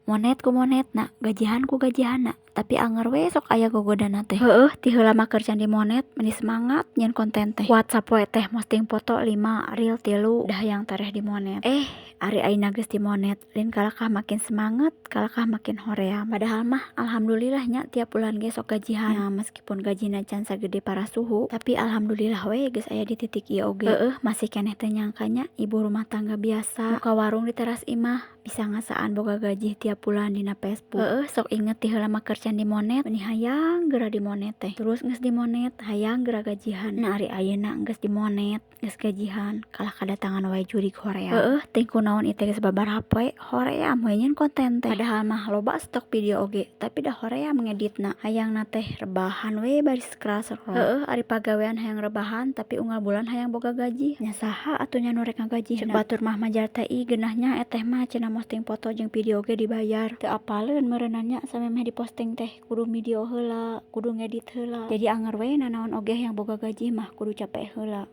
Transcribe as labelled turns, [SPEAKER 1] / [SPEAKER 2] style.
[SPEAKER 1] Monet ku monet nak, gajihan ku gajihan nak. Tapi anger we sok aya gogodana teh. Ti heula mah keur can di monet, meni semangat nyen konten teh. WhatsApp we teh posting foto 5, reel 3, dah yang tareh di monet. Ari ayeuna geus di monet, lain kalakah makin semangat, kalakah makin hoream. Padahal mah alhamdulillah nya tiap bulan ge sok gajihan. Ya meskipun gajina can sagede para suhu, tapi alhamdulillah we geus aya di titik ieu oge. Masih keneh teu nyangkanya ibu rumah tangga biasa buka warung di teras imah bisa ngasaan boga gaji tiap bulan dina Facebook. Sok inget ti heula mah keur can di monet, meni hayang geura di monet teh. Terus geus di monet, hayang geura gajihan. Nah ari ayeuna geus di monet, geus gajihan, kalah kadatangan wae jurig hoream. Teu kunaon ieu teh geus babaraha poe hoream we nyen konten teh. Padahal mah loba stok video oge, tapi dah hoream ngeditna. Hayangna teh rebahan we bari scroll. Ari pagawean hayang rebahan, tapi unggal bulan hayang boga gaji. Nya saha atuh nya nu rek ngagajihna. Batur mah majar TI geunahnya eteh mah cenah posting foto jeung video oge dibayar. Teu apaleun meureunana samemeh diposting teh kudu video heula, kudu ngedit heula. Jadi anger we nanaon oge yang boga gaji mah kudu capek heula.